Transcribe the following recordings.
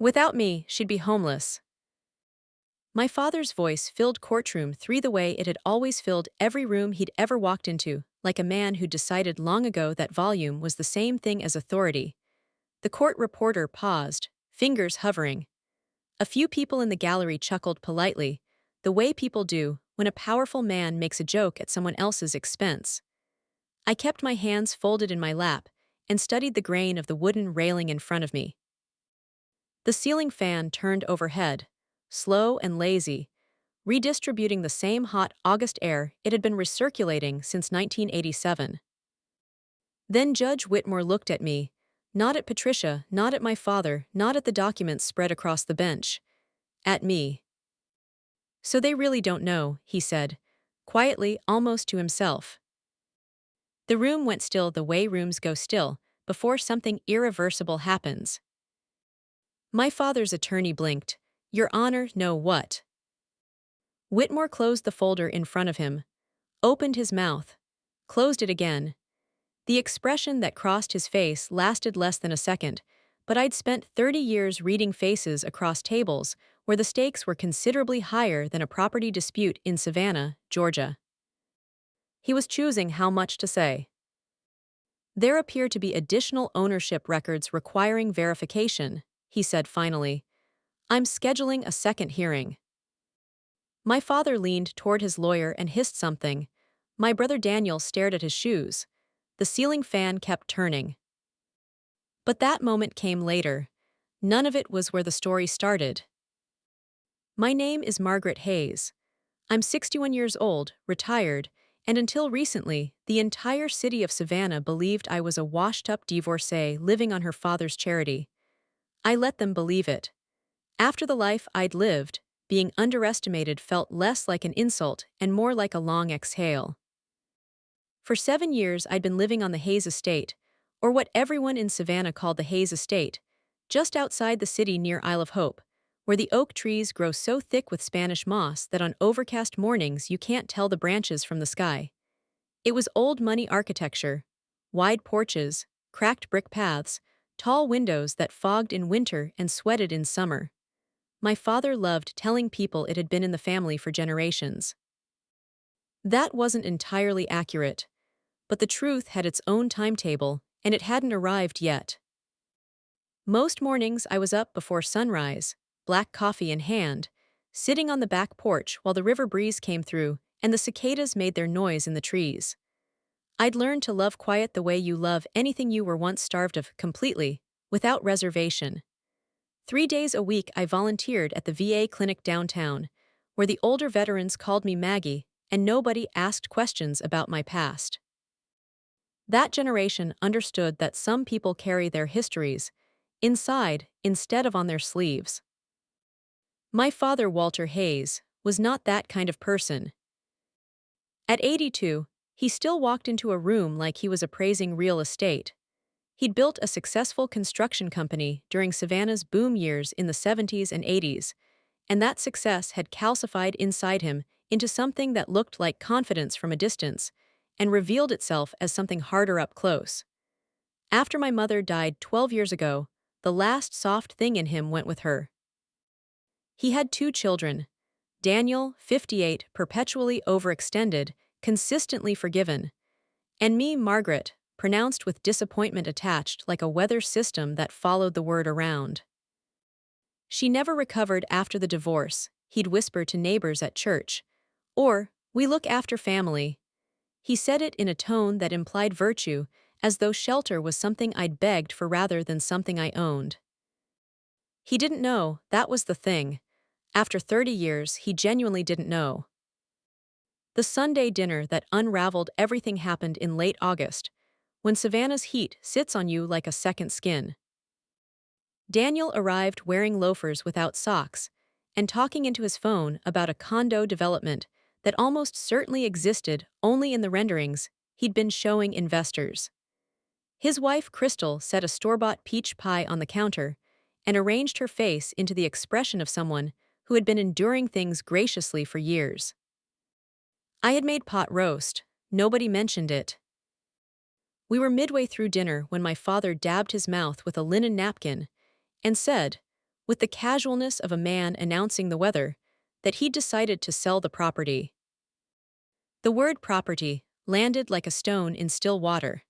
Without me, she'd be homeless. My father's voice filled courtroom 3 the way it had always filled every room he'd ever walked into, like a man who'd decided long ago that volume was the same thing as authority. The court reporter paused, fingers hovering. A few people in the gallery chuckled politely, the way people do when a powerful man makes a joke at someone else's expense. I kept my hands folded in my lap and studied the grain of the wooden railing in front of me. The ceiling fan turned overhead, slow and lazy, redistributing the same hot August air it had been recirculating since 1987. Then Judge Whitmore looked at me, not at Patricia, not at my father, not at the documents spread across the bench. At me. "So they really don't know," he said, quietly, almost to himself. The room went still the way rooms go still, before something irreversible happens. My father's attorney blinked. "Your Honor, no what?" Whitmore closed the folder in front of him, opened his mouth, closed it again. The expression that crossed his face lasted less than a second, but I'd spent 30 years reading faces across tables where the stakes were considerably higher than a property dispute in Savannah, Georgia. He was choosing how much to say. "There appear to be additional ownership records requiring verification," he said finally. "I'm scheduling a second hearing." My father leaned toward his lawyer and hissed something. My brother Daniel stared at his shoes. The ceiling fan kept turning. But that moment came later. None of it was where the story started. My name is Margaret Hayes. I'm 61 years old, retired, and until recently, the entire city of Savannah believed I was a washed-up divorcee living on her father's charity. I let them believe it. After the life I'd lived, being underestimated felt less like an insult and more like a long exhale. For 7 years I'd been living on the Hayes estate, or what everyone in Savannah called the Hayes estate, just outside the city near Isle of Hope, where the oak trees grow so thick with Spanish moss that on overcast mornings you can't tell the branches from the sky. It was old money architecture, wide porches, cracked brick paths, tall windows that fogged in winter and sweated in summer. My father loved telling people it had been in the family for generations. That wasn't entirely accurate, but the truth had its own timetable, and it hadn't arrived yet. Most mornings I was up before sunrise, black coffee in hand, sitting on the back porch while the river breeze came through and the cicadas made their noise in the trees. I'd learned to love quiet the way you love anything you were once starved of completely, without reservation. 3 days a week I volunteered at the VA clinic downtown, where the older veterans called me Maggie and nobody asked questions about my past. That generation understood that some people carry their histories inside instead of on their sleeves. My father, Walter Hayes, was not that kind of person. At 82, he still walked into a room like he was appraising real estate. He'd built a successful construction company during Savannah's boom years in the 70s and 80s, and that success had calcified inside him into something that looked like confidence from a distance and revealed itself as something harder up close. After my mother died 12 years ago, the last soft thing in him went with her. He had 2 children. Daniel, 58, perpetually overextended, consistently forgiven, and me, Margaret, pronounced with disappointment attached like a weather system that followed the word around. She never recovered after the divorce, he'd whisper to neighbors at church. Or, "We look after family." He said it in a tone that implied virtue, as though shelter was something I'd begged for rather than something I owned. He didn't know, that was the thing. After 30 years, he genuinely didn't know. The Sunday dinner that unraveled everything happened in late August, when Savannah's heat sits on you like a second skin. Daniel arrived wearing loafers without socks and talking into his phone about a condo development that almost certainly existed only in the renderings he'd been showing investors. His wife, Crystal, set a store-bought peach pie on the counter and arranged her face into the expression of someone who had been enduring things graciously for years. I had made pot roast. Nobody mentioned it. We were midway through dinner when my father dabbed his mouth with a linen napkin and said, with the casualness of a man announcing the weather, that he'd decided to sell the property. The word property landed like a stone in still water.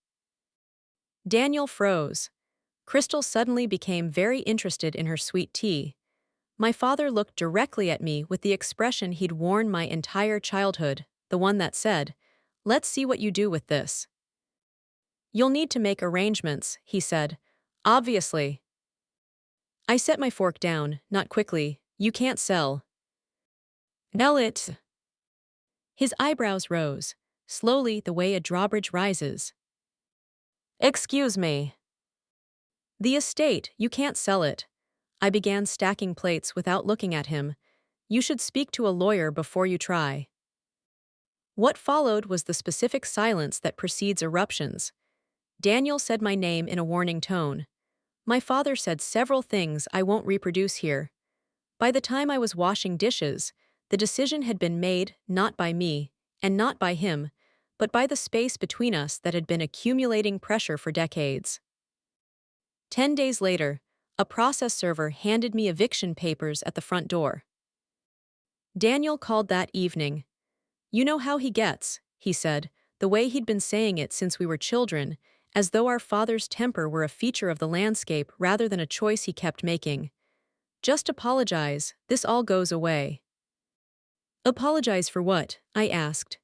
Daniel froze. Crystal suddenly became very interested in her sweet tea. My father looked directly at me with the expression he'd worn my entire childhood, the one that said, "Let's see what you do with this." "You'll need to make arrangements," he said. "Obviously." I set my fork down, not quickly. "You can't sell." "Sell it." His eyebrows rose, slowly the way a drawbridge rises. "Excuse me." "The estate, you can't sell it." I began stacking plates without looking at him. "You should speak to a lawyer before you try." What followed was the specific silence that precedes eruptions. Daniel said my name in a warning tone. My father said several things I won't reproduce here. By the time I was washing dishes, the decision had been made not by me, and not by him, but by the space between us that had been accumulating pressure for decades. 10 days later, a process server handed me eviction papers at the front door. Daniel called that evening. "You know how he gets," he said, the way he'd been saying it since we were children, as though our father's temper were a feature of the landscape rather than a choice he kept making. "Just apologize, this all goes away." "Apologize for what?" I asked.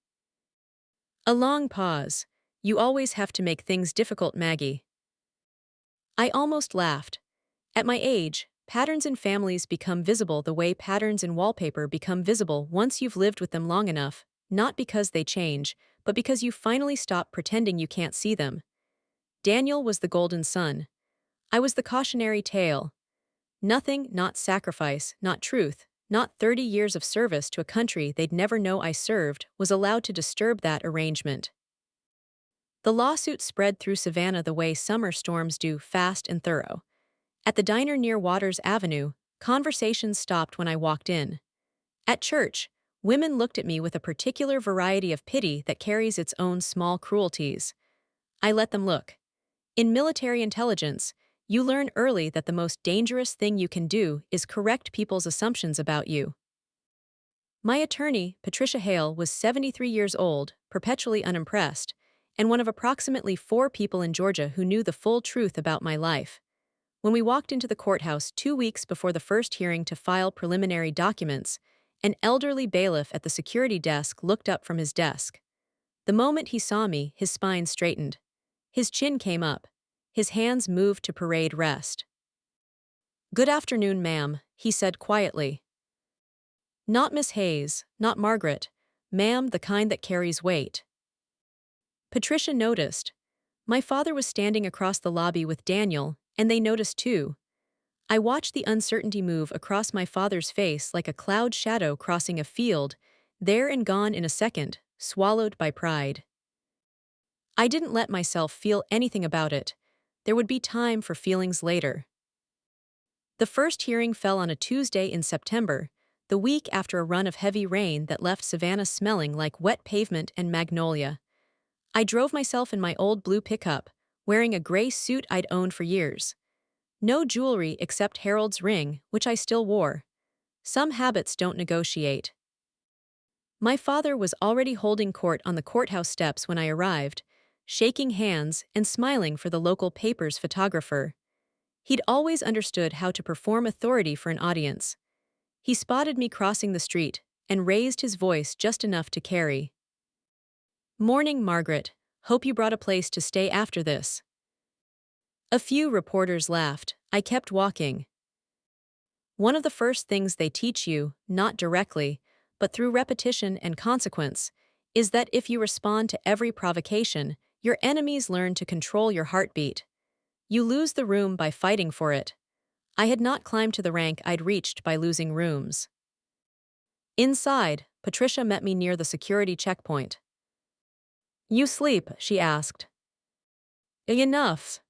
A long pause. "You always have to make things difficult, Maggie." I almost laughed. At my age, patterns in families become visible the way patterns in wallpaper become visible once you've lived with them long enough, not because they change, but because you finally stop pretending you can't see them. Daniel was the golden sun. I was the cautionary tale. Nothing, not sacrifice, not truth, not 30 years of service to a country they'd never know I served, was allowed to disturb that arrangement. The lawsuit spread through Savannah the way summer storms do, fast and thorough. At the diner near Waters Avenue, conversations stopped when I walked in. At church, women looked at me with a particular variety of pity that carries its own small cruelties. I let them look. In military intelligence, you learn early that the most dangerous thing you can do is correct people's assumptions about you. My attorney, Patricia Hale, was 73 years old, perpetually unimpressed, and one of approximately 4 people in Georgia who knew the full truth about my life. When we walked into the courthouse 2 weeks before the first hearing to file preliminary documents, an elderly bailiff at the security desk looked up from his desk. The moment he saw me, his spine straightened. His chin came up. His hands moved to parade rest. "Good afternoon, ma'am," he said quietly. "Not Miss Hayes, not Margaret. Ma'am, the kind that carries weight." Patricia noticed. My father was standing across the lobby with Daniel, and they noticed too. I watched the uncertainty move across my father's face like a cloud shadow crossing a field, there and gone in a second, swallowed by pride. I didn't let myself feel anything about it. There would be time for feelings later. The first hearing fell on a Tuesday in September, the week after a run of heavy rain that left Savannah smelling like wet pavement and magnolia. I drove myself in my old blue pickup, wearing a gray suit I'd owned for years. No jewelry except Harold's ring, which I still wore. Some habits don't negotiate. My father was already holding court on the courthouse steps when I arrived, shaking hands and smiling for the local paper's photographer. He'd always understood how to perform authority for an audience. He spotted me crossing the street and raised his voice just enough to carry. "Morning, Margaret. Hope you brought a place to stay after this." A few reporters laughed. I kept walking. One of the first things they teach you, not directly, but through repetition and consequence, is that if you respond to every provocation, your enemies learn to control your heartbeat. You lose the room by fighting for it. I had not climbed to the rank I'd reached by losing rooms. Inside, Patricia met me near the security checkpoint. "You sleep?" she asked. "Enough."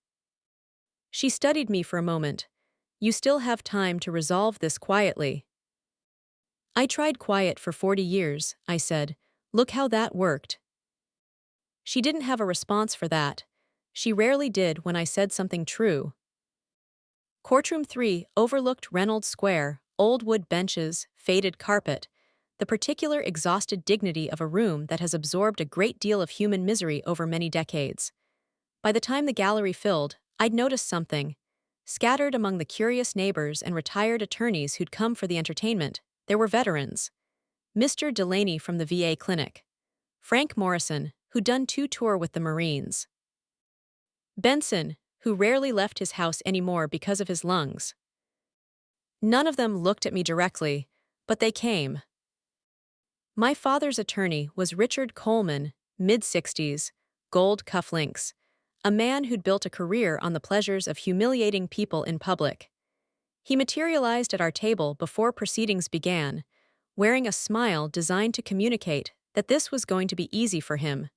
She studied me for a moment. "You still have time to resolve this quietly." "I tried quiet for 40 years, I said. "Look how that worked." She didn't have a response for that. She rarely did when I said something true. Courtroom 3 overlooked Reynolds Square, old wood benches, faded carpet, the particular exhausted dignity of a room that has absorbed a great deal of human misery over many decades. By the time the gallery filled, I'd noticed something. Scattered among the curious neighbors and retired attorneys who'd come for the entertainment, there were veterans. Mr. Delaney from the VA clinic. Frank Morrison, who'd done 2 tours with the Marines. Benson, who rarely left his house anymore because of his lungs. None of them looked at me directly, but they came. My father's attorney was Richard Coleman, mid-60s, gold cufflinks, a man who'd built a career on the pleasures of humiliating people in public. He materialized at our table before proceedings began, wearing a smile designed to communicate that this was going to be easy for him.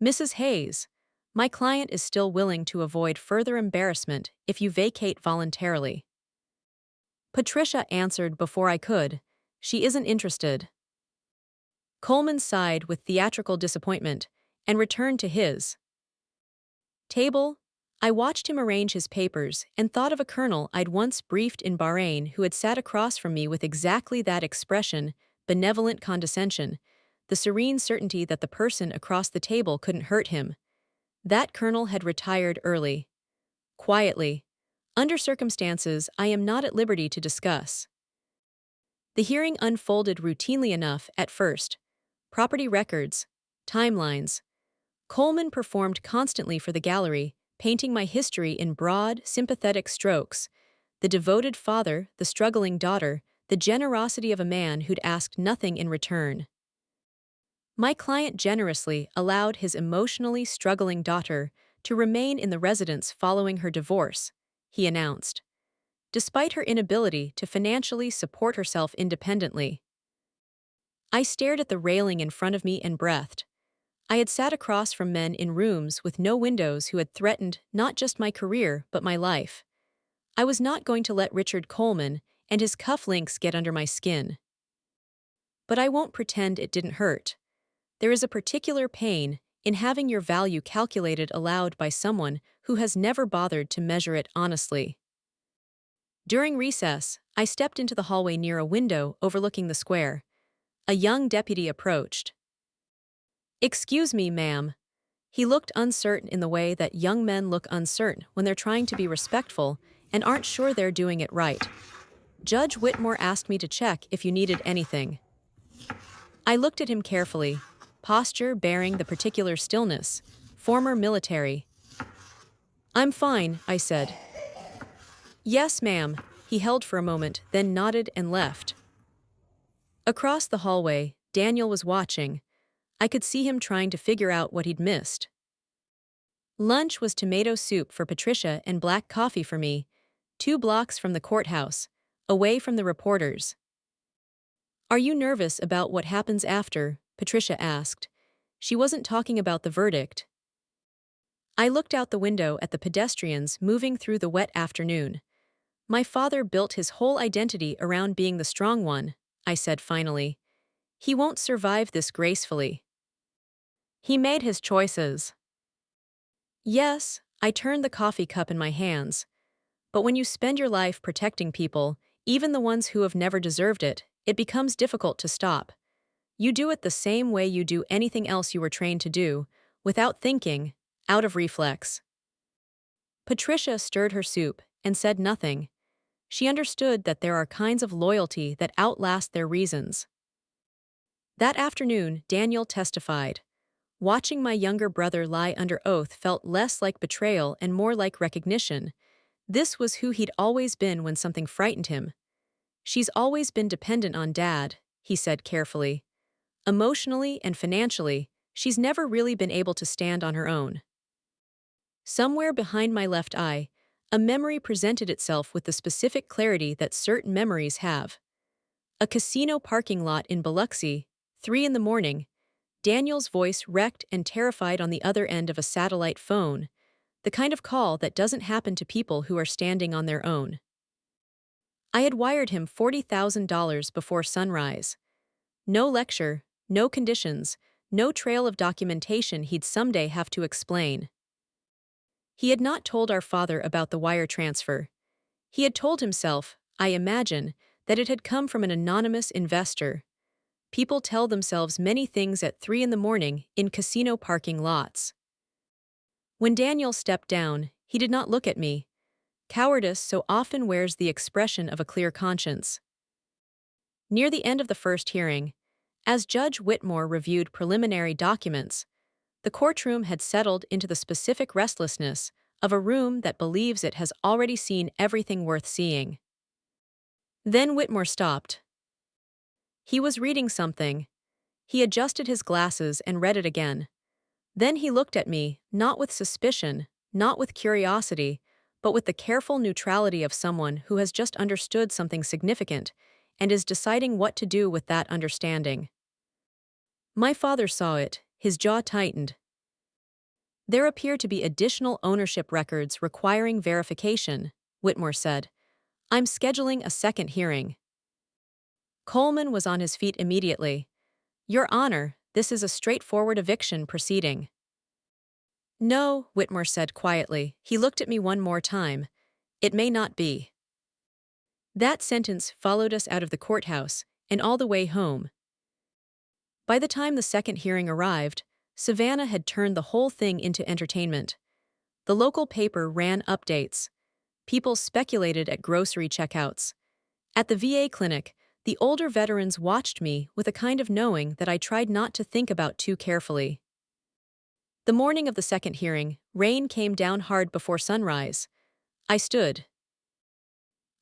Mrs. Hayes, my client is still willing to avoid further embarrassment if you vacate voluntarily. Patricia answered before I could. She isn't interested. Coleman sighed with theatrical disappointment and returned to his table. I watched him arrange his papers and thought of a colonel I'd once briefed in Bahrain who had sat across from me with exactly that expression, benevolent condescension, the serene certainty that the person across the table couldn't hurt him. That colonel had retired early. Quietly. Under circumstances I am not at liberty to discuss. The hearing unfolded routinely enough at first. Property records, timelines. Coleman performed constantly for the gallery, painting my history in broad, sympathetic strokes. The devoted father, the struggling daughter, the generosity of a man who'd asked nothing in return. My client generously allowed his emotionally struggling daughter to remain in the residence following her divorce, he announced, despite her inability to financially support herself independently. I stared at the railing in front of me and breathed. I had sat across from men in rooms with no windows who had threatened not just my career but my life. I was not going to let Richard Coleman and his cufflinks get under my skin. But I won't pretend it didn't hurt. There is a particular pain in having your value calculated aloud by someone who has never bothered to measure it honestly. During recess, I stepped into the hallway near a window overlooking the square. A young deputy approached. "Excuse me, ma'am." He looked uncertain in the way that young men look uncertain when they're trying to be respectful and aren't sure they're doing it right. "Judge Whitmore asked me to check if you needed anything." I looked at him carefully, posture bearing the particular stillness, former military. "I'm fine," I said. "Yes, ma'am." He held for a moment, then nodded and left. Across the hallway, Daniel was watching. I could see him trying to figure out what he'd missed. Lunch was tomato soup for Patricia and black coffee for me, 2 blocks from the courthouse, away from the reporters. "Are you nervous about what happens after?" Patricia asked. She wasn't talking about the verdict. I looked out the window at the pedestrians moving through the wet afternoon. "My father built his whole identity around being the strong one," I said finally. "He won't survive this gracefully. He made his choices." Yes, I turned the coffee cup in my hands. But when you spend your life protecting people, even the ones who have never deserved it, it becomes difficult to stop. You do it the same way you do anything else you were trained to do, without thinking, out of reflex. Patricia stirred her soup and said nothing. She understood that there are kinds of loyalty that outlast their reasons. That afternoon, Daniel testified. Watching my younger brother lie under oath felt less like betrayal and more like recognition. This was who he'd always been when something frightened him. "She's always been dependent on Dad," he said carefully. "Emotionally and financially, she's never really been able to stand on her own." Somewhere behind my left eye, a memory presented itself with the specific clarity that certain memories have. A casino parking lot in Biloxi, 3 in the morning, Daniel's voice wrecked and terrified on the other end of a satellite phone, the kind of call that doesn't happen to people who are standing on their own. I had wired him $40,000 before sunrise. No lecture, no conditions, no trail of documentation he'd someday have to explain. He had not told our father about the wire transfer. He had told himself, I imagine, that it had come from an anonymous investor. People tell themselves many things at 3 in the morning in casino parking lots. When Daniel stepped down, he did not look at me. Cowardice so often wears the expression of a clear conscience. Near the end of the first hearing, as Judge Whitmore reviewed preliminary documents, the courtroom had settled into the specific restlessness of a room that believes it has already seen everything worth seeing. Then Whitmore stopped. He was reading something. He adjusted his glasses and read it again. Then he looked at me, not with suspicion, not with curiosity, but with the careful neutrality of someone who has just understood something significant and is deciding what to do with that understanding. My father saw it, his jaw tightened. There appear to be additional ownership records requiring verification, Whitmore said. I'm scheduling a second hearing. Coleman was on his feet immediately. Your Honor, this is a straightforward eviction proceeding. No, Whitmore said quietly. He looked at me one more time. It may not be. That sentence followed us out of the courthouse and all the way home. By the time the second hearing arrived, Savannah had turned the whole thing into entertainment. The local paper ran updates. People speculated at grocery checkouts. At the VA clinic, the older veterans watched me with a kind of knowing that I tried not to think about too carefully. The morning of the second hearing, rain came down hard before sunrise. I stood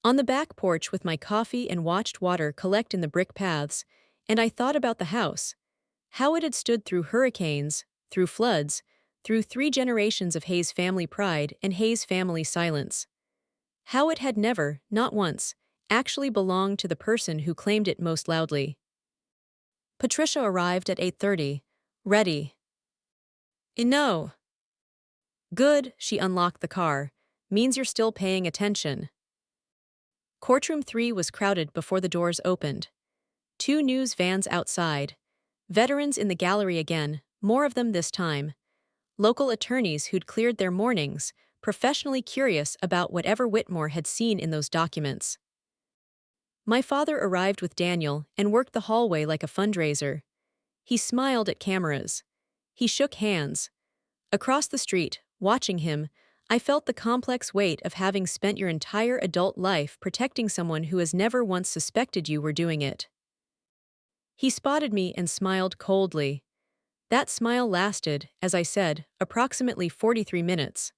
on the back porch with my coffee and watched water collect in the brick paths, and I thought about the house, how it had stood through hurricanes, through floods, through 3 generations of Hayes family pride and Hayes family silence. How it had never, not once, actually belonged to the person who claimed it most loudly. Patricia arrived at 8:30, ready. No. Good, she unlocked the car. Means you're still paying attention. Courtroom 3 was crowded before the doors opened. 2 news vans outside. Veterans in the gallery again, more of them this time. Local attorneys who'd cleared their mornings, professionally curious about whatever Whitmore had seen in those documents. My father arrived with Daniel and worked the hallway like a fundraiser. He smiled at cameras. He shook hands. Across the street, watching him, I felt the complex weight of having spent your entire adult life protecting someone who has never once suspected you were doing it. He spotted me and smiled coldly. That smile lasted, as I said, approximately 43 minutes.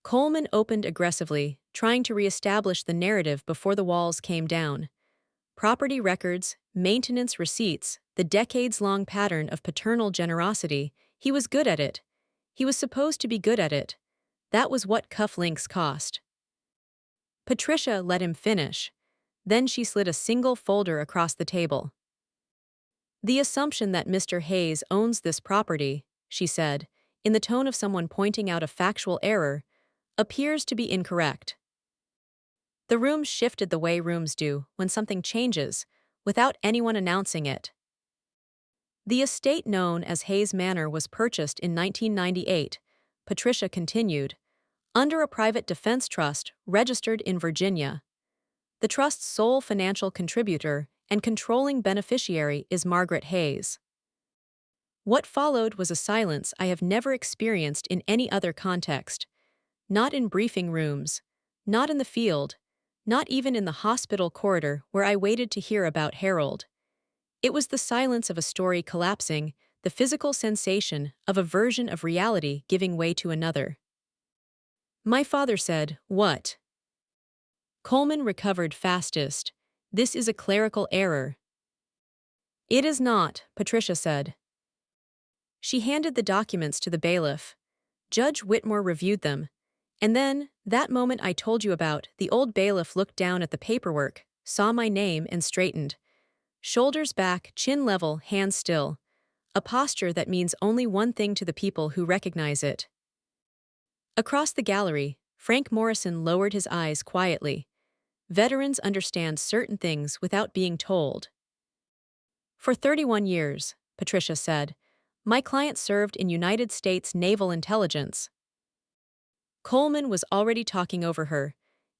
Coleman opened aggressively, trying to reestablish the narrative before the walls came down. Property records, maintenance receipts, the decades-long pattern of paternal generosity, he was good at it. He was supposed to be good at it. That was what cufflinks cost. Patricia let him finish. Then she slid a single folder across the table. The assumption that Mr. Hayes owns this property, she said, in the tone of someone pointing out a factual error, appears to be incorrect. The room shifted the way rooms do when something changes, without anyone announcing it. The estate known as Hayes Manor was purchased in 1998, Patricia continued, under a private defense trust registered in Virginia. The trust's sole financial contributor and controlling beneficiary is Margaret Hayes. What followed was a silence I have never experienced in any other context. Not in briefing rooms, not in the field, not even in the hospital corridor where I waited to hear about Harold. It was the silence of a story collapsing, the physical sensation of a version of reality giving way to another. My father said, "What?" Coleman recovered fastest. "This is a clerical error." "It is not," Patricia said. She handed the documents to the bailiff. Judge Whitmore reviewed them. And then, that moment I told you about, the old bailiff looked down at the paperwork, saw my name and straightened. Shoulders back, chin level, hands still. A posture that means only one thing to the people who recognize it. Across the gallery, Frank Morrison lowered his eyes quietly. Veterans understand certain things without being told. For 31 years, Patricia said, my client served in United States Naval Intelligence. Coleman was already talking over her,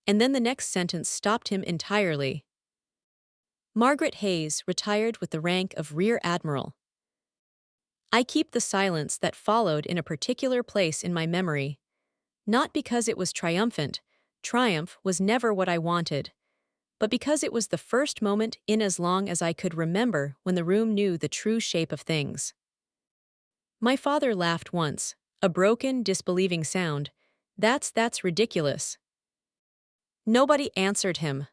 And then the next sentence stopped him entirely. Margaret Hayes retired with the rank of Rear Admiral. I keep the silence that followed in a particular place in my memory. Not because it was triumphant, triumph was never what I wanted, but because it was the first moment in as long as I could remember when the room knew the true shape of things. My father laughed once, a broken, disbelieving sound. That's ridiculous. Nobody answered him.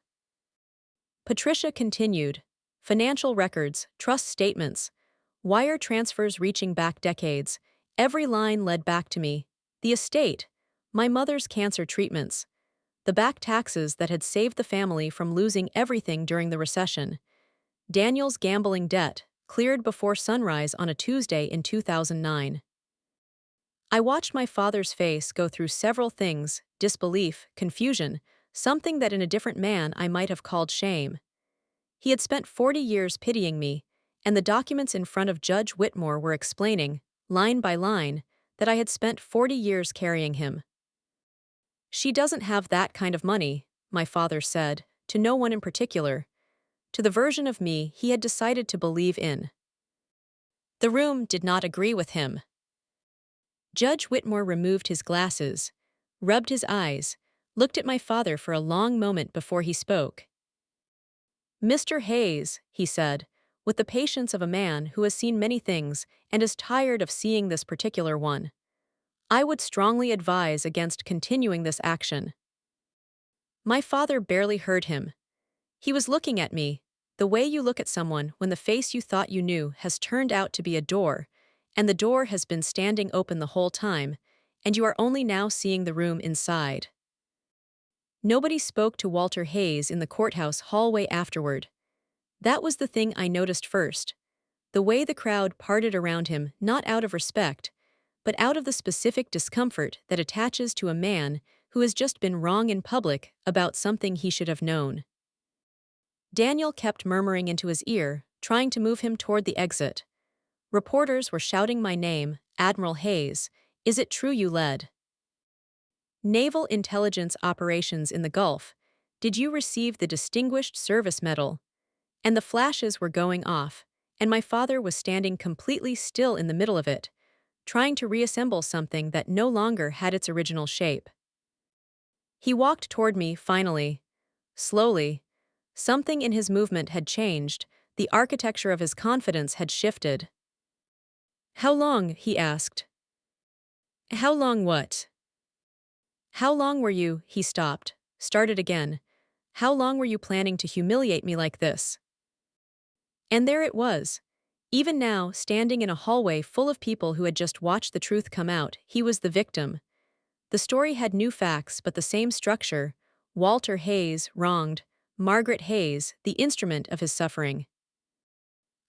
Patricia continued. Financial records, trust statements, wire transfers reaching back decades. Every line led back to me. The estate, my mother's cancer treatments, the back taxes that had saved the family from losing everything during the recession. Daniel's gambling debt, cleared before sunrise on a Tuesday in 2009. I watched my father's face go through several things: disbelief, confusion, something that in a different man I might have called shame. He had spent 40 years pitying me, and the documents in front of Judge Whitmore were explaining, line by line, that I had spent 40 years carrying him. She doesn't have that kind of money, my father said, to no one in particular, to the version of me he had decided to believe in. The room did not agree with him. Judge Whitmore removed his glasses, rubbed his eyes, looked at my father for a long moment before he spoke. Mr. Hayes, he said, with the patience of a man who has seen many things and is tired of seeing this particular one, I would strongly advise against continuing this action. My father barely heard him. He was looking at me, the way you look at someone when the face you thought you knew has turned out to be a door, and the door has been standing open the whole time, and you are only now seeing the room inside. Nobody spoke to Walter Hayes in the courthouse hallway afterward. That was the thing I noticed first. The way the crowd parted around him, not out of respect, but out of the specific discomfort that attaches to a man who has just been wrong in public about something he should have known. Daniel kept murmuring into his ear, trying to move him toward the exit. Reporters were shouting my name, Admiral Hayes. Is it true you led naval intelligence operations in the Gulf? Did you receive the Distinguished Service Medal? And the flashes were going off, and my father was standing completely still in the middle of it, trying to reassemble something that no longer had its original shape. He walked toward me, finally. Slowly. Something in his movement had changed, the architecture of his confidence had shifted. How long? He asked. How long what? How long were you? He stopped, started again. How long were you planning to humiliate me like this? And there it was. Even now, standing in a hallway full of people who had just watched the truth come out, he was the victim. The story had new facts but the same structure. Walter Hayes, wronged. Margaret Hayes, the instrument of his suffering.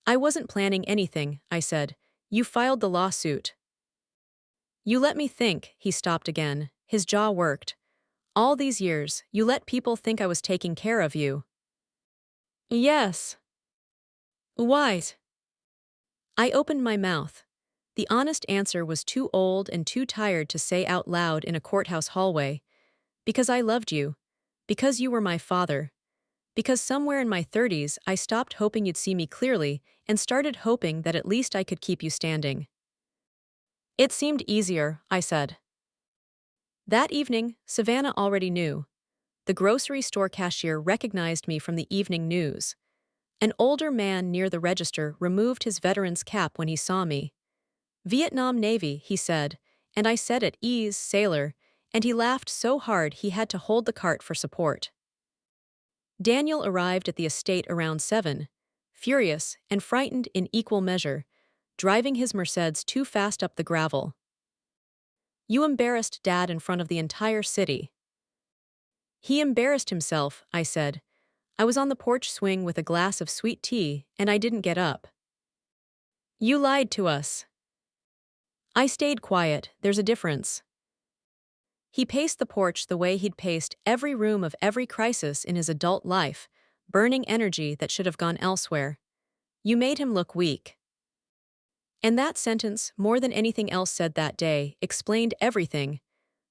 I wasn't planning anything, I said. You filed the lawsuit. You let me think. He stopped again. His jaw worked. All these years, you let people think I was taking care of you. Yes. Why? I opened my mouth. The honest answer was too old and too tired to say out loud in a courthouse hallway. Because I loved you. Because you were my father. Because somewhere in my 30s I stopped hoping you'd see me clearly and started hoping that at least I could keep you standing. It seemed easier, I said. That evening, Savannah already knew. The grocery store cashier recognized me from the evening news. An older man near the register removed his veteran's cap when he saw me. Vietnam Navy, he said, and I said at ease, sailor, and he laughed so hard he had to hold the cart for support. Daniel arrived at the estate around 7, furious and frightened in equal measure, driving his Mercedes too fast up the gravel. You embarrassed Dad in front of the entire city. He embarrassed himself, I said. I was on the porch swing with a glass of sweet tea, and I didn't get up. You lied to us. I stayed quiet. There's a difference. He paced the porch the way he'd paced every room of every crisis in his adult life, burning energy that should have gone elsewhere. You made him look weak. And that sentence, more than anything else said that day, explained everything.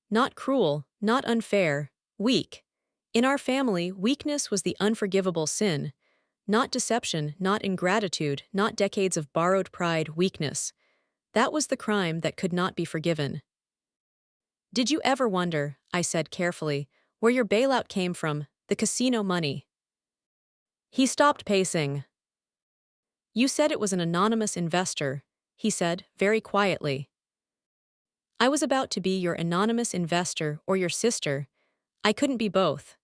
Not cruel, not unfair, weak. In our family, weakness was the unforgivable sin, not deception, not ingratitude, not decades of borrowed pride, weakness. That was the crime that could not be forgiven. Did you ever wonder, I said carefully, where your bailout came from, the casino money? He stopped pacing. You said it was an anonymous investor, he said, very quietly. I was about to be your anonymous investor or your sister. I couldn't be both.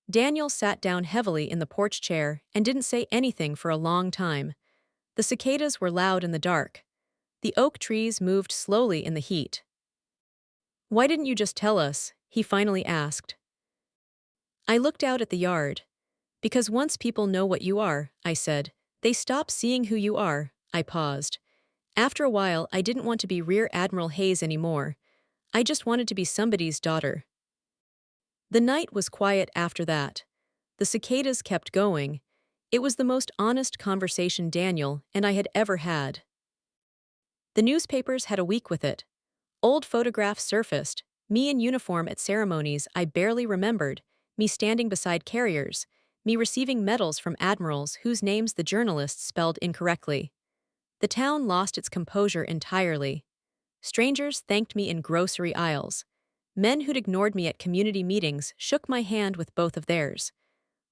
Daniel sat down heavily in the porch chair and didn't say anything for a long time. The cicadas were loud in the dark. The oak trees moved slowly in the heat. Why didn't you just tell us? He finally asked. I looked out at the yard. Because once people know what you are, I said, they stop seeing who you are. I paused. After a while, I didn't want to be Rear Admiral Hayes anymore. I just wanted to be somebody's daughter. The night was quiet after that. The cicadas kept going. It was the most honest conversation Daniel and I had ever had. The newspapers had a week with it. Old photographs surfaced, me in uniform at ceremonies I barely remembered, me standing beside carriers, me receiving medals from admirals whose names the journalists spelled incorrectly. The town lost its composure entirely. Strangers thanked me in grocery aisles. Men who'd ignored me at community meetings shook my hand with both of theirs.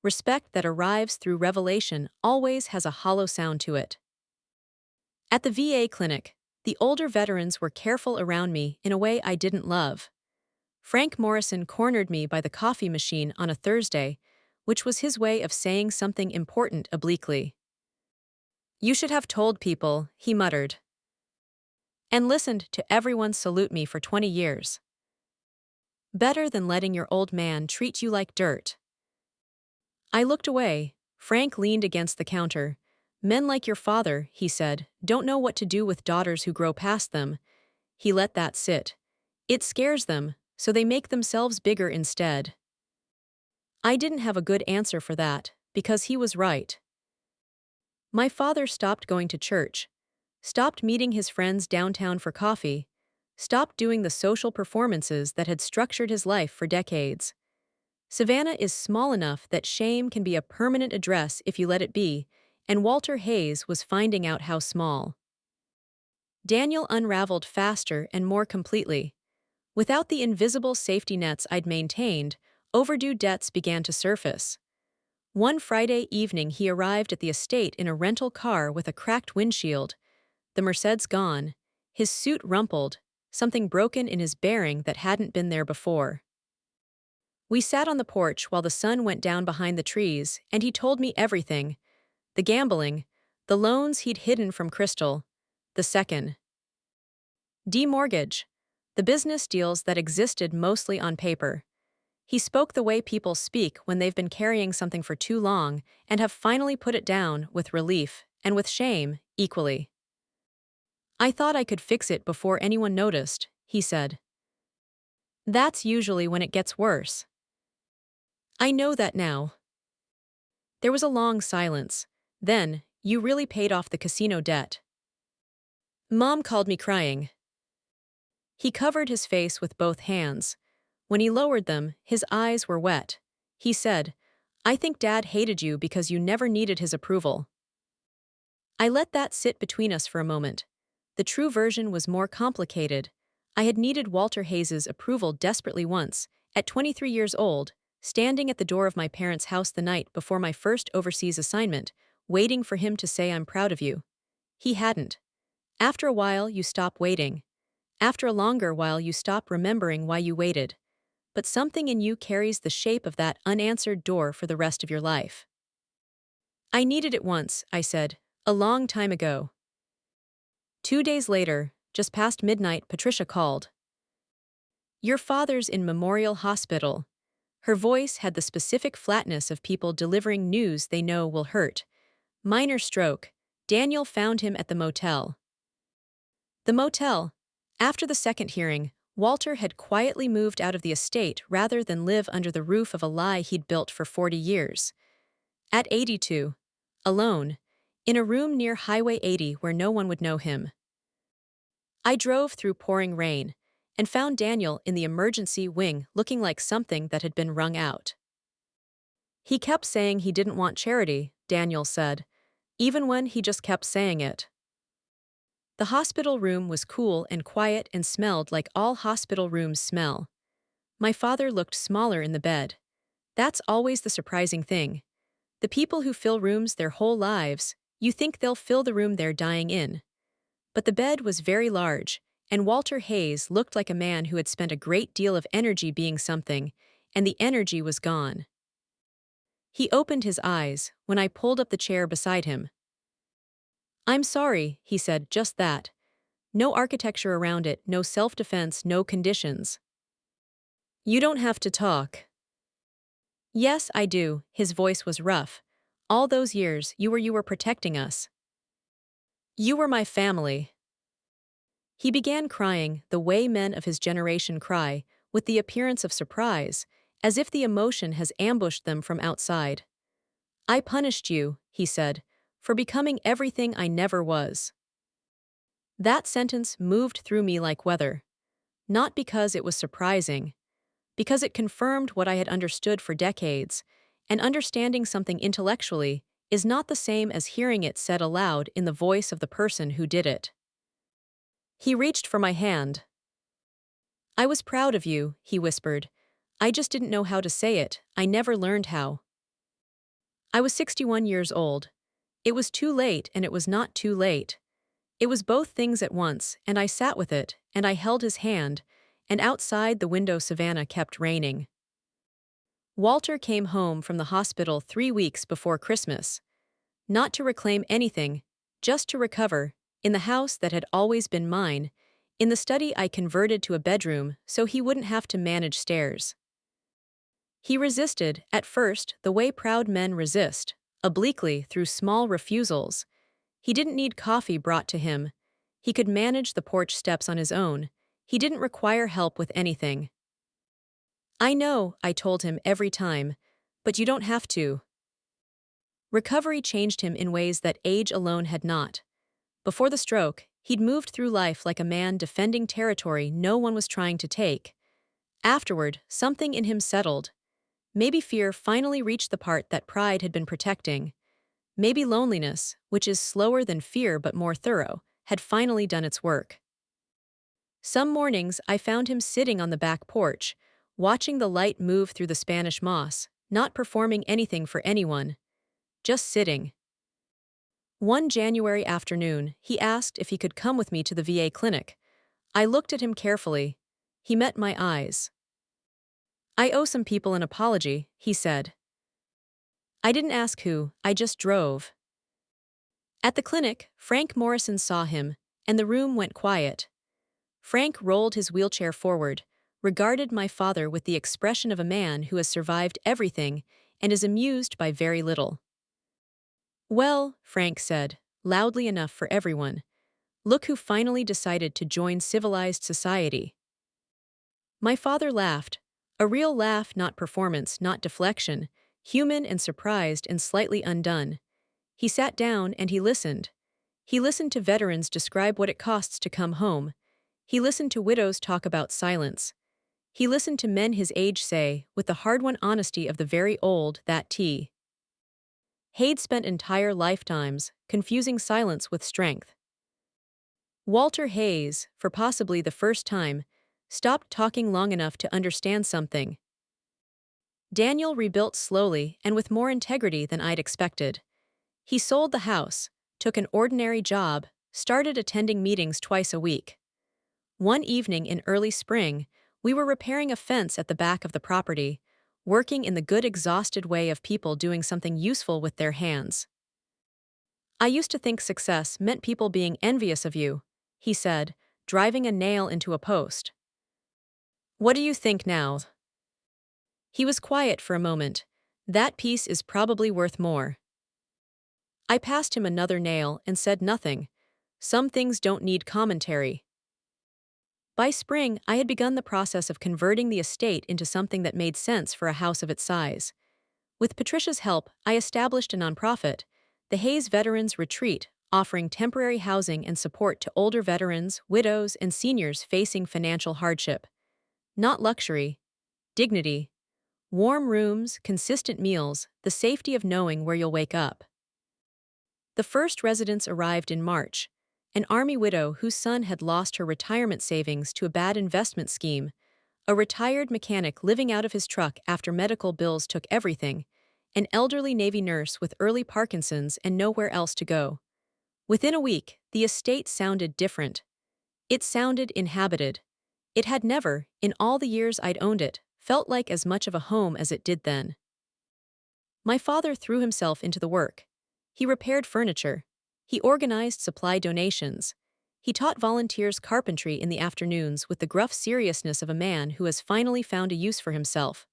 Respect that arrives through revelation always has a hollow sound to it. At the VA clinic, the older veterans were careful around me in a way I didn't love. Frank Morrison cornered me by the coffee machine on a Thursday, which was his way of saying something important obliquely. You should have told people, he muttered. And listened to everyone salute me for 20 years. Better than letting your old man treat you like dirt. I looked away. Frank leaned against the counter. Men like your father, he said, don't know what to do with daughters who grow past them. He let that sit. It scares them, so they make themselves bigger instead. I didn't have a good answer for that, because he was right. My father stopped going to church, stopped meeting his friends downtown for coffee, stopped doing the social performances that had structured his life for decades. Savannah is small enough that shame can be a permanent address if you let it be, and Walter Hayes was finding out how small. Daniel unraveled faster and more completely. Without the invisible safety nets I'd maintained, overdue debts began to surface. One Friday evening he arrived at the estate in a rental car with a cracked windshield, the Merced's gone, his suit rumpled, something broken in his bearing that hadn't been there before. We sat on the porch while the sun went down behind the trees, and he told me everything. The gambling, the loans he'd hidden from Crystal, the second demortgage, the business deals that existed mostly on paper. He spoke the way people speak when they've been carrying something for too long and have finally put it down, with relief, and with shame, equally. I thought I could fix it before anyone noticed, he said. That's usually when it gets worse. I know that now. There was a long silence. Then, you really paid off the casino debt. Mom called me crying. He covered his face with both hands. When he lowered them, his eyes were wet. He said, I think Dad hated you because you never needed his approval. I let that sit between us for a moment. The true version was more complicated. I had needed Walter Hayes's approval desperately once, at 23 years old, standing at the door of my parents' house the night before my first overseas assignment, waiting for him to say I'm proud of you. He hadn't. After a while, you stop waiting. After a longer while, you stop remembering why you waited. But something in you carries the shape of that unanswered door for the rest of your life. I needed it once, I said, a long time ago. 2 days later, just past midnight, Patricia called. Your father's in Memorial Hospital. Her voice had the specific flatness of people delivering news they know will hurt. Minor stroke. Daniel found him at the motel. The motel. After the second hearing, Walter had quietly moved out of the estate rather than live under the roof of a lie he'd built for 40 years. At 82. Alone. In a room near Highway 80 where no one would know him. I drove through pouring rain. and found Daniel in the emergency wing looking like something that had been wrung out. He kept saying he didn't want charity, Daniel said, even when he just kept saying it. The hospital room was cool and quiet and smelled like all hospital rooms smell. My father looked smaller in the bed. That's always the surprising thing. The people who fill rooms their whole lives, you think they'll fill the room they're dying in. But the bed was very large, and Walter Hayes looked like a man who had spent a great deal of energy being something, and the energy was gone. He opened his eyes when I pulled up the chair beside him. "I'm sorry," he said, just that. No architecture around it, no self-defense, no conditions. "You don't have to talk." "Yes, I do," his voice was rough. "All those years, you were protecting us. You were my family." He began crying the way men of his generation cry, with the appearance of surprise, as if the emotion has ambushed them from outside. "I punished you," he said, "for becoming everything I never was." That sentence moved through me like weather. Not because it was surprising, because it confirmed what I had understood for decades, and understanding something intellectually is not the same as hearing it said aloud in the voice of the person who did it. He reached for my hand. "I was proud of you," he whispered. "I just didn't know how to say it, I never learned how." I was 61 years old. It was too late and it was not too late. It was both things at once, and I sat with it, and I held his hand, and outside the window Savannah kept raining. Walter came home from the hospital 3 weeks before Christmas. Not to reclaim anything, just to recover, in the house that had always been mine, in the study I converted to a bedroom so he wouldn't have to manage stairs. He resisted, at first, the way proud men resist, obliquely through small refusals. He didn't need coffee brought to him. He could manage the porch steps on his own. He didn't require help with anything. "I know," I told him every time, "but you don't have to." Recovery changed him in ways that age alone had not. Before the stroke, he'd moved through life like a man defending territory no one was trying to take. Afterward, something in him settled. Maybe fear finally reached the part that pride had been protecting. Maybe loneliness, which is slower than fear but more thorough, had finally done its work. Some mornings I found him sitting on the back porch, watching the light move through the Spanish moss, not performing anything for anyone. Just sitting. One January afternoon, he asked if he could come with me to the VA clinic. I looked at him carefully. He met my eyes. "I owe some people an apology," he said. I didn't ask who, I just drove. At the clinic, Frank Morrison saw him, and the room went quiet. Frank rolled his wheelchair forward, regarded my father with the expression of a man who has survived everything and is amused by very little. "Well," Frank said, loudly enough for everyone, "look who finally decided to join civilized society." My father laughed, a real laugh, not performance, not deflection, human and surprised and slightly undone. He sat down and he listened. He listened to veterans describe what it costs to come home. He listened to widows talk about silence. He listened to men his age say, with the hard-won honesty of the very old, that tea. Hayes spent entire lifetimes confusing silence with strength. Walter Hayes, for possibly the first time, stopped talking long enough to understand something. Daniel rebuilt slowly and with more integrity than I'd expected. He sold the house, took an ordinary job, started attending meetings twice a week. One evening in early spring, we were repairing a fence at the back of the property, working in the good exhausted way of people doing something useful with their hands. "I used to think success meant people being envious of you," he said, driving a nail into a post. "What do you think now?" He was quiet for a moment. "That piece is probably worth more." I passed him another nail and said nothing. Some things don't need commentary. By spring, I had begun the process of converting the estate into something that made sense for a house of its size. With Patricia's help, I established a nonprofit, the Hayes Veterans Retreat, offering temporary housing and support to older veterans, widows, and seniors facing financial hardship. Not luxury, dignity. Warm rooms, consistent meals, the safety of knowing where you'll wake up. The first residents arrived in March. An Army widow whose son had lost her retirement savings to a bad investment scheme, a retired mechanic living out of his truck after medical bills took everything, an elderly Navy nurse with early Parkinson's and nowhere else to go. Within a week, the estate sounded different. It sounded inhabited. It had never, in all the years I'd owned it, felt like as much of a home as it did then. My father threw himself into the work. He repaired furniture. He organized supply donations. He taught volunteers carpentry in the afternoons with the gruff seriousness of a man who has finally found a use for himself.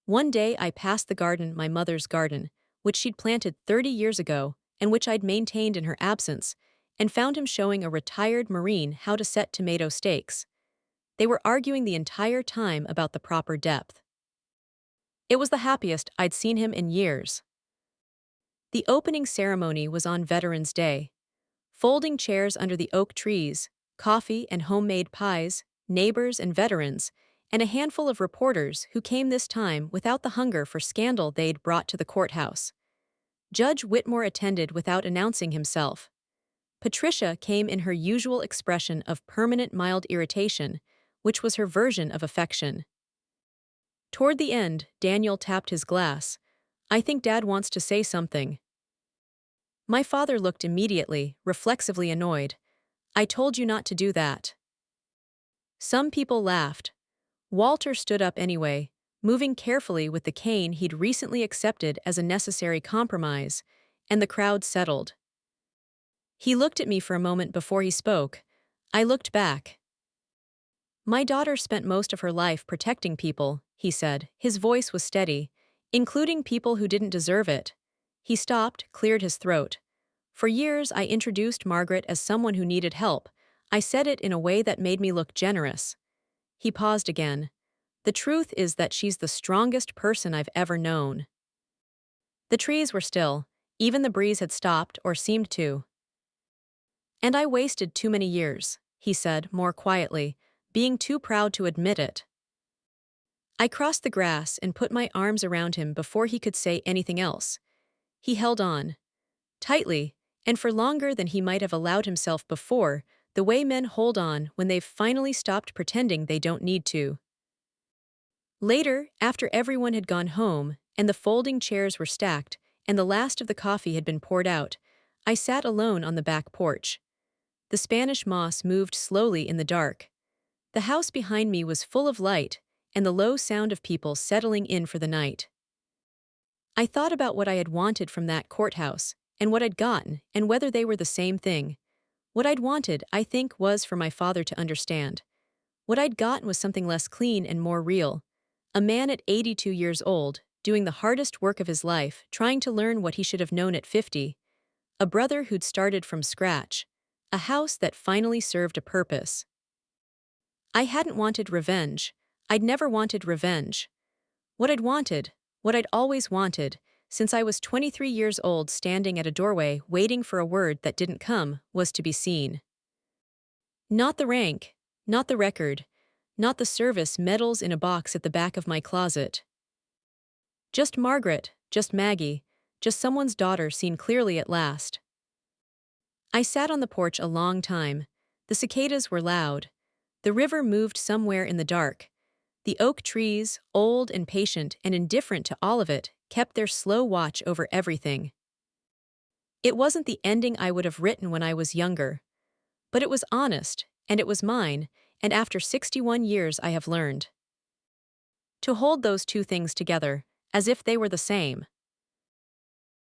One day I passed the garden, my mother's garden, which she'd planted 30 years ago and which I'd maintained in her absence, and found him showing a retired Marine how to set tomato stakes. They were arguing the entire time about the proper depth. It was the happiest I'd seen him in years. The opening ceremony was on Veterans Day. Folding chairs under the oak trees, coffee and homemade pies, neighbors and veterans, and a handful of reporters who came this time without the hunger for scandal they'd brought to the courthouse. Judge Whitmore attended without announcing himself. Patricia came in her usual expression of permanent mild irritation, which was her version of affection. Toward the end, Daniel tapped his glass. "I think Dad wants to say something." My father looked immediately, reflexively annoyed. "I told you not to do that." Some people laughed. Walter stood up anyway, moving carefully with the cane he'd recently accepted as a necessary compromise, and the crowd settled. He looked at me for a moment before he spoke. I looked back. "My daughter spent most of her life protecting people," he said. His voice was steady, "including people who didn't deserve it." He stopped, cleared his throat. "For years I introduced Margaret as someone who needed help. I said it in a way that made me look generous." He paused again. "The truth is that she's the strongest person I've ever known." The trees were still. Even the breeze had stopped, or seemed to. "And I wasted too many years," he said, more quietly, being too proud to admit it. I crossed the grass and put my arms around him before he could say anything else. He held on. Tightly, and for longer than he might have allowed himself before, the way men hold on when they've finally stopped pretending they don't need to. Later, after everyone had gone home, and the folding chairs were stacked, and the last of the coffee had been poured out, I sat alone on the back porch. The Spanish moss moved slowly in the dark. The house behind me was full of light, and the low sound of people settling in for the night. I thought about what I had wanted from that courthouse, and what I'd gotten, and whether they were the same thing. What I'd wanted, I think, was for my father to understand. What I'd gotten was something less clean and more real. A man at 82 years old, doing the hardest work of his life, trying to learn what he should have known at 50. A brother who'd started from scratch. A house that finally served a purpose. I hadn't wanted revenge. I'd never wanted revenge. What I'd always wanted, since I was 23 years old standing at a doorway waiting for a word that didn't come, was to be seen. Not the rank, not the record, not the service medals in a box at the back of my closet. Just Margaret, just Maggie, just someone's daughter seen clearly at last. I sat on the porch a long time. The cicadas were loud. The river moved somewhere in the dark. The oak trees, old and patient and indifferent to all of it, kept their slow watch over everything. It wasn't the ending I would have written when I was younger. But it was honest, and it was mine, and after 61 years I have learned to hold those two things together, as if they were the same.